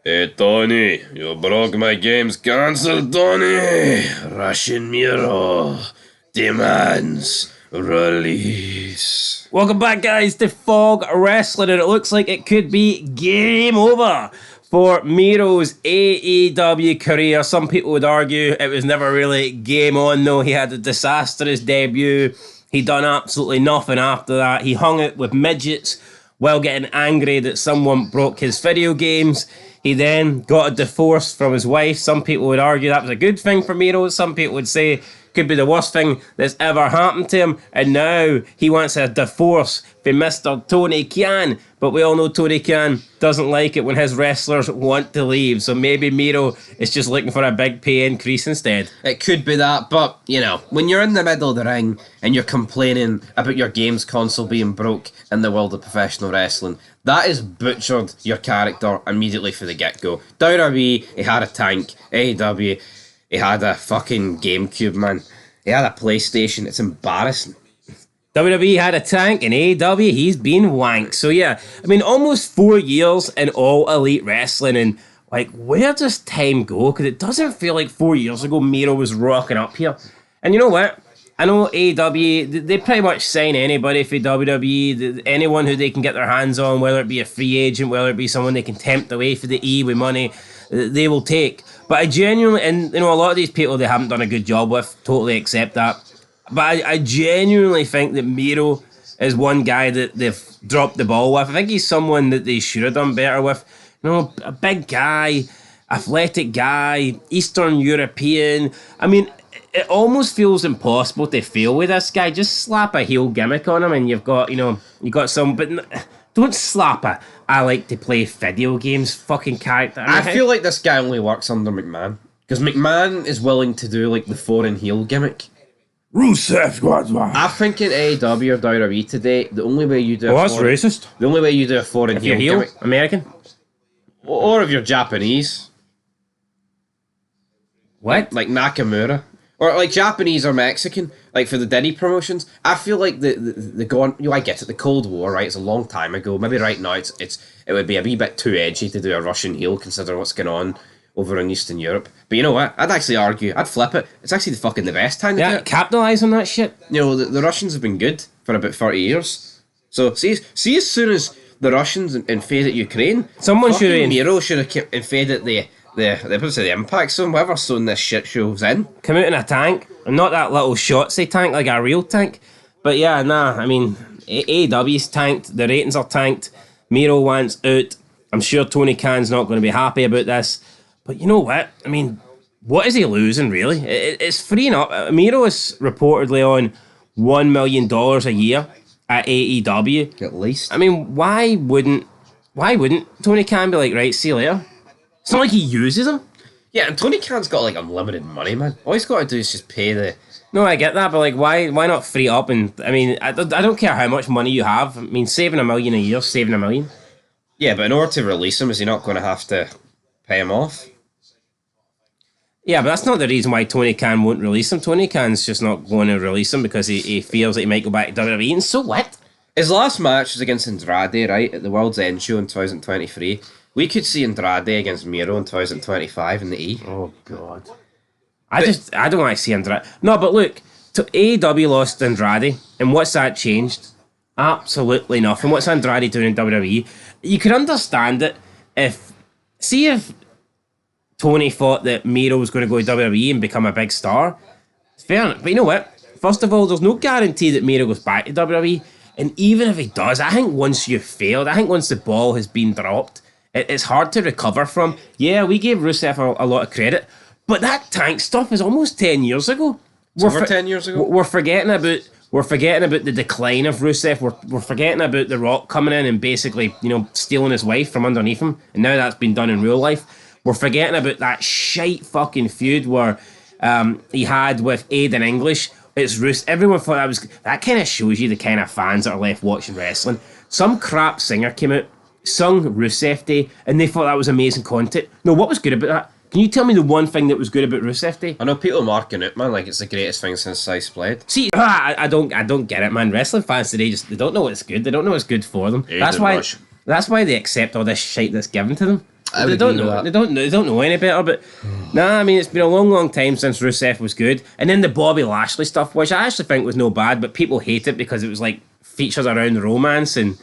Hey Tony, you broke my game's cancelled, Tony. Russian Miro demands release. Welcome back, guys, to Fog Wrestling, and it looks like it could be game over for Miro's AEW career. Some people would argue it was never really game on, though. He had a disastrous debut. He done absolutely nothing after that. He hung it with midgets while getting angry that someone broke his video games. He then got a divorce from his wife. Some people would argue that was a good thing for Miro. Some people would say could be the worst thing that's ever happened to him. And now he wants a divorce from Mr. Tony Khan. But we all know Tony Khan doesn't like it when his wrestlers want to leave. So maybe Miro is just looking for a big pay increase instead. It could be that, but, when you're in the middle of the ring and you're complaining about your games console being broke in the world of professional wrestling, that has butchered your character immediately from the get-go. WWE, he had a tank. AEW, he had a fucking GameCube, man. He had a PlayStation. It's embarrassing. WWE had a tank, and AEW, he's been wanked. So yeah, I mean, almost 4 years in all elite wrestling, and where does time go? Because it doesn't feel like 4 years ago Miro was rocking up here. And you know what? I know AEW, they pretty much sign anybody for WWE, anyone who they can get their hands on, whether it be a free agent, whether it be someone they can tempt away for the E with money, they will take. But I genuinely, and a lot of these people they haven't done a good job with, totally accept that. But I genuinely think that Miro is one guy that they've dropped the ball with. I think he's someone that they should have done better with. A big guy, athletic guy, Eastern European. I mean, it almost feels impossible to fail with this guy. Just slap a heel gimmick on him and you've got, you got some, but don't slap a I like to play video games fucking character. I feel like this guy only works under McMahon. Because McMahon is willing to do the foreign heel gimmick. Rusev, I think in AEW or WWE today, the only way you do that's racist. The only way you do a foreign if you're heel gimmick, American, or if you're Japanese, what like Nakamura, or Japanese or Mexican, for the Diddy promotions. I feel like the gone. I get it. The Cold War, right? It's a long time ago. Maybe right now it would be a wee bit too edgy to do a Russian heel, considering what's going on over in Eastern Europe. But you know what? I'd actually argue, I'd flip it. It's actually the best time to do it. Capitalise on that shit. The Russians have been good for about 30 years. So see as soon as the Russians invaded Ukraine, someone should Miro should have invaded the Impact Zone, whatever zone this shit show's in. Come out in a tank, and not that little Shotzi tank, like a real tank. But yeah, I mean, AEW's tanked, the ratings are tanked, Miro wants out. I'm sure Tony Khan's not going to be happy about this. But you know what? I mean, what is he losing, really? It's freeing up. Miro is reportedly on $1 million a year at AEW. At least. I mean, why wouldn't Tony Khan be like, right, see you later? It's not like he uses him. Yeah, and Tony Khan's got unlimited money, man. All he's got to do is just pay the... No, I get that, but why not free up? And I mean, I don't care how much money you have. I mean, saving $1 million a year, saving $1 million. Yeah, but in order to release him, is he not going to have to pay him off? Yeah, but that's not the reason why Tony Khan won't release him. Tony Khan's just not going to release him because he feels that he might go back to WWE, and so what? His last match was against Andrade, right, at the World's End show in 2023. We could see Andrade against Miro in 2025 in the E. Oh, God. I don't want to see Andrade. No, but look, AEW lost Andrade, and what's that changed? Absolutely nothing. What's Andrade doing in WWE? You could understand it if Tony thought that Miro was going to go to WWE and become a big star. It's fair enough. But you know what? First of all, there's no guarantee that Miro goes back to WWE. And even if he does, I think once you've failed, I think once the ball has been dropped, it's hard to recover from. Yeah, we gave Rusev a lot of credit, but that tank stuff is almost 10 years ago. It's over 10 years ago? We're forgetting about the decline of Rusev. We're forgetting about The Rock coming in and basically, stealing his wife from underneath him. And now that's been done in real life. We're forgetting about that shite fucking feud where he had with Aiden English. It's Rusev. Everyone thought that kind of shows you the kind of fans that are left watching wrestling. Some crap singer came out, sung Rusev Day, and they thought that was amazing content. No, what was good about that? Can you tell me the one thing that was good about Rusev Day? I know people marking it, man, like it's the greatest thing since sliced bread. See, I don't get it, man. Wrestling fans today they don't know what's good. They don't know what's good for them. That's why they accept all this shit that's given to them. I would They don't agree with know. that. They don't know any better. But nah, I mean, it's been a long time since Rusev was good. And then the Bobby Lashley stuff, which I actually think was no bad, but people hate it because it was like features around romance, and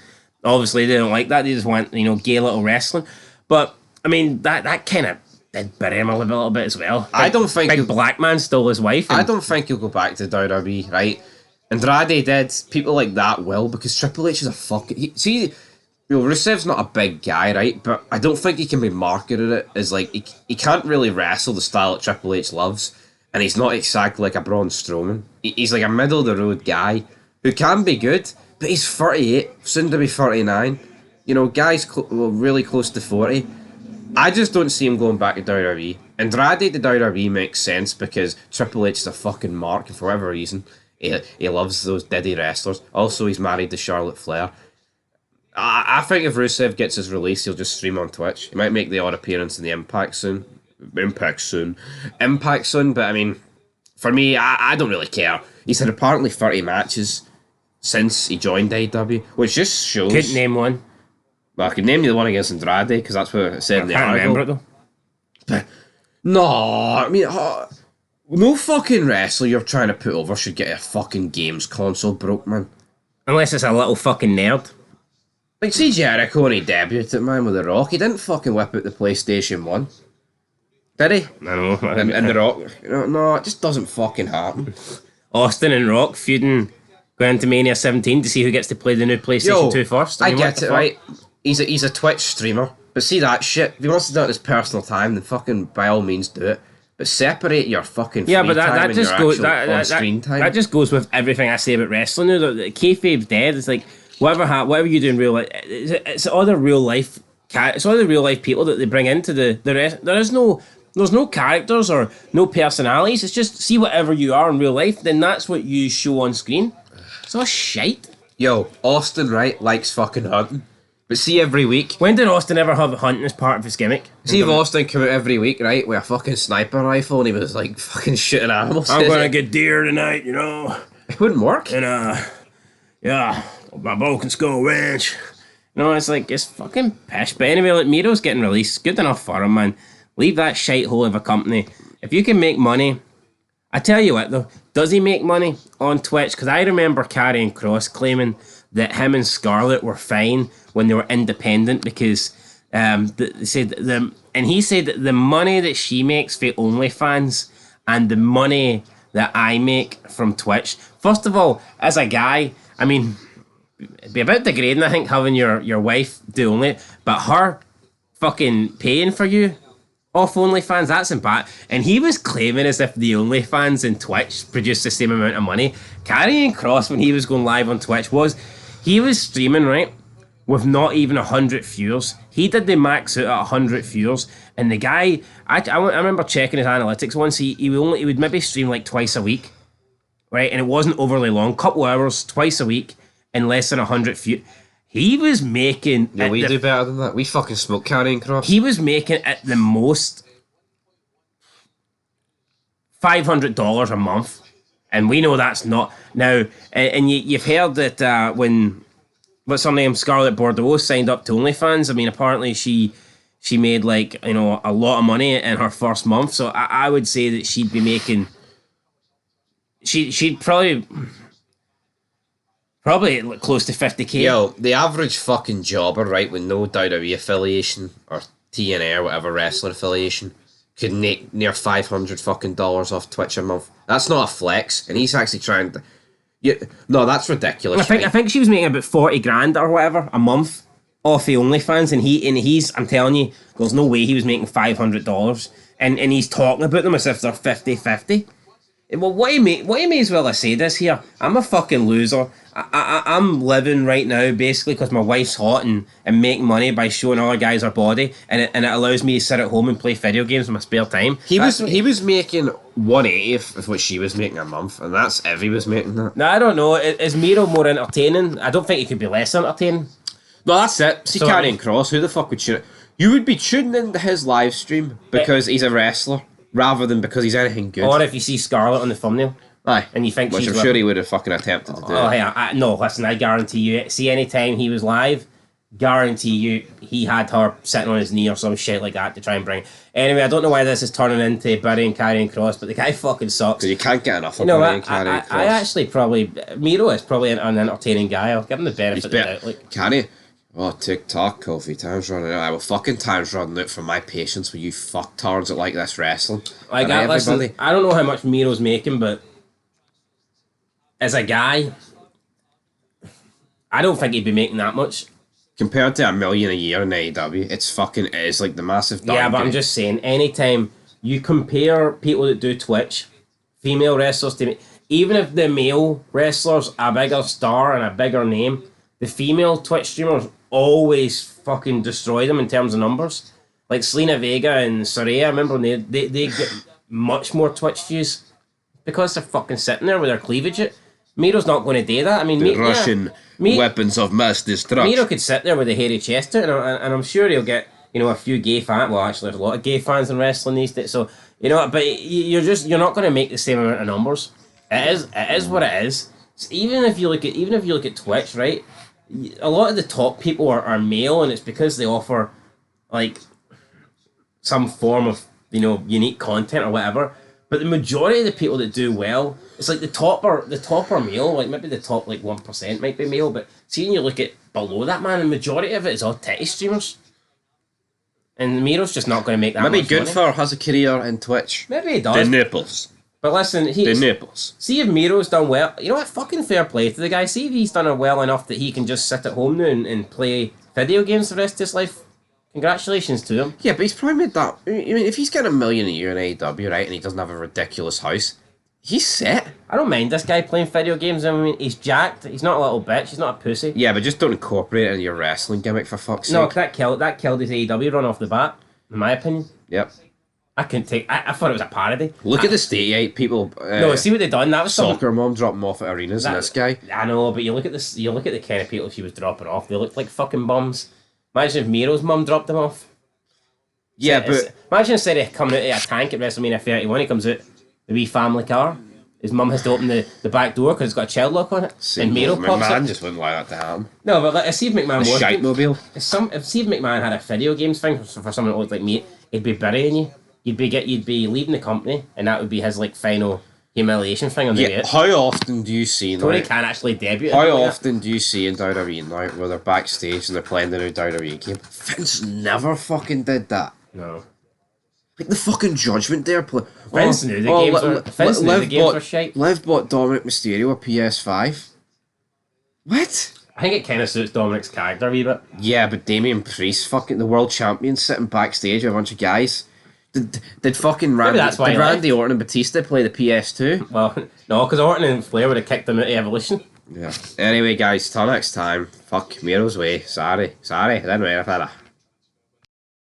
obviously they don't like that. They just want gay little wrestling. But I mean, that kind of did bury him a little bit as well. I don't think big black man stole his wife. I don't think he'll go back to WWE, right? Andrade did. People like that will, because Triple H is a fucking... Rusev's not a big guy, right? But I don't think he can be marketed it as like... He can't really wrestle the style that Triple H loves, and he's not exactly like a Braun Strowman. He's like a middle-of-the-road guy who can be good, but he's 38, soon to be 39. Guy's really close to 40. I just don't see him going back to WWE. Andrade to WWE makes sense because Triple H is a fucking mark, and for whatever reason, he loves those Diddy wrestlers. Also, he's married to Charlotte Flair. I think if Rusev gets his release, he'll just stream on Twitch. He might make the odd appearance in the Impact soon. But I mean, for me, I don't really care. He's had apparently 30 matches since he joined AEW, which just shows... Couldn't name one. Well, I could name you the one against Andrade, because that's what it said in the I can't article. remember it though. No, I mean, no fucking wrestler you're trying to put over should get a fucking games console broke, man. Unless it's a little fucking nerd. Like, see Jericho when he debuted, man, with The Rock. He didn't fucking whip out the PlayStation 1. Did he? I know. And The Rock. No, it just doesn't fucking happen. Austin and Rock feuding going to Mania 17 to see who gets to play the new PlayStation 2 first. I mean, what get the it, fuck? right? He's a Twitch streamer. But see that shit, if he wants to do it in his personal time, then fucking by all means do it. But separate your fucking free time and your actual on-screen time. That just goes with everything I say about wrestling now. The kayfabe's dead. It's like whatever you do in real life, it's all the real life. It's all the real life people that they bring into the rest. There's no characters or no personalities. It's just see whatever you are in real life. Then that's what you show on screen. It's all shite. Yo, Austin, right, likes fucking hunting. But see every week... When did Austin ever have hunting as part of his gimmick? See if Austin come out every week, right, with a fucking sniper rifle and he was like fucking shooting animals. I'm gonna get deer tonight, It wouldn't work. And yeah, my bow can score a winch. It's like, it's fucking pish. But anyway, like, Miro's getting released. Good enough for him, man. Leave that shithole of a company. If you can make money... I tell you what, though. Does he make money on Twitch? Because I remember Karrion Kross claiming that him and Scarlett were fine when they were independent because they said and he said that the money that she makes for OnlyFans and the money that I make from Twitch... First of all, as a guy, I mean... It'd be a bit degrading, I think, having your wife do only, but her fucking paying for you off OnlyFans, that's bad. And he was claiming as if the OnlyFans and Twitch produced the same amount of money. Karrion Kross, when he was going live on Twitch, he was streaming, right, with not even 100 viewers. He did the max out at 100 viewers, and the guy, I remember checking his analytics once. He would maybe stream like twice a week, right, and it wasn't overly long, couple hours, twice a week. In less than 100 feet, he was making... Yeah, we do better than that. We fucking smoke Karrion Kross. He was making at the most $500 a month, and we know that's not... Now, and you've heard that what's her name, Scarlett Bordeaux signed up to OnlyFans. I mean, apparently she made like, a lot of money in her first month, so I would say that she'd be making... She'd probably close to 50k. Yo, the average fucking jobber, right, with no WWE affiliation or TNA or whatever wrestler affiliation could make near $500 fucking dollars off Twitch a month. That's not a flex, and he's actually trying to... no, that's ridiculous. I think she was making about 40 grand or whatever a month off the OnlyFans, and he's I'm telling you, there's no way he was making $500, and he's talking about them as if they're 50-50. Well, what he may as well say this here. I'm a fucking loser. I'm living right now basically because my wife's hot and making money by showing other guys her body, and it allows me to sit at home and play video games in my spare time. He was making 180 of what she was making a month, and that's if he was making that. No, I don't know. Is Miro more entertaining? I don't think he could be less entertaining. No, that's it. See, Karrion Kross, who the fuck would tune it? You would be tuning into his live stream because he's a wrestler, rather than because he's anything good. Or if you see Scarlett on the thumbnail. Aye. And you think which she's... I'm sure he would have fucking attempted to do. Oh, yeah. No, listen, I guarantee you, see, any time he was live, guarantee you he had her sitting on his knee or some shit like that to try and bring. Anyway, I don't know why this is turning into burying Karrion Kross, but the guy fucking sucks. So you can't get enough of You know Brian what? Karrion Kross. I actually probably Miro is probably an entertaining guy. I'll give him the benefit He's of the better. doubt. Like, Can he? Oh, TikTok, Kofi. Time's running out. Well, fucking time's running out for my patience with you fucktards that like this wrestling. like Alright, listen, everybody? I don't know how much Miro's making, but as a guy, I don't think he'd be making that much. Compared to $1 million a year in AEW, it is like the massive Yeah, but I'm downgrade. just saying, anytime you compare people that do Twitch, female wrestlers to me, even if the male wrestlers a bigger star and a bigger name, the female Twitch streamers always fucking destroy them in terms of numbers. Like Selena Vega and Saraya, I remember when they get much more Twitch views because they're fucking sitting there with their cleavage out. Miro's not going to do that. I mean, Russian weapons of mass destruction. Miro could sit there with a hairy chest out, and I'm sure he'll get, you know, a few gay fans. Well, actually, there's a lot of gay fans in wrestling these days. So, you know, but you're not going to make the same amount of numbers. It is what it is. So even if you look at Twitch, right? A lot of the top people are male, and it's because they offer like some form of, you know, unique content or whatever. But the majority of the people that do well, it's like the top are male, like maybe the top like 1% might be male, but see when you look at below that, man, the majority of it is all titty streamers. And Miro's just not going to make that Maybe much money. Gunther has a career in Twitch. Maybe he The does. nipples. But listen, The nipples. see if Miro's done well. You know what? Fucking fair play to the guy. See if he's done it well enough that he can just sit at home now and play video games the rest of his life. Congratulations to him. Yeah, but he's probably made that. I mean, if he's getting $1 million a year in AEW, right, and he doesn't have a ridiculous house, he's set. I don't mind this guy playing video games. I mean, he's jacked. He's not a little bitch. He's not a pussy. Yeah, but just don't incorporate it in your wrestling gimmick, for fuck's No, sake. that killed his AEW run off the bat, in my opinion. Yep. I couldn't take. I thought it was a parody. Look at the state, eh? People. No, see what they done. That was something. Soccer mom dropping off at arenas, and this guy. I know, but you look at this. You look at the kind of people she was dropping off. They looked like fucking bums. Imagine if Miro's mum dropped them off. Yeah, but Imagine instead of coming out of a tank at WrestleMania 31, he comes out the wee family car. His mum has to open the back door because it's got a child lock on it. And Miro pops McMahon up. just wouldn't allow that to happen. No, but like, see if McMahon The was. shite mobile. If Steve McMahon had a video games thing for someone that looked like me, he'd be burying you. You'd be leaving the company, and that would be his like final humiliation thing on the way Yeah. out. How often do you see Tony now? can't actually debut. How like that. often do you see in WWE now where they're backstage and they're playing the new WWE game? Vince never fucking did that. No. Like the fucking Judgment Day play. Vince knew the games were- Vince knew the games were shite. Liv bought Dominic Mysterio a PS5. What? I think it kind of suits Dominic's character a wee bit. Yeah, but Damian Priest, fucking the world champion, sitting backstage with a bunch of guys. Did fucking Randy, that's why did he Randy Orton and Batista play the PS2? Well, no, because Orton and Flair would have kicked him out of Evolution. Yeah. Anyway, guys, till next time. Fuck Miro's way. Sorry. I didn't mean it, fella.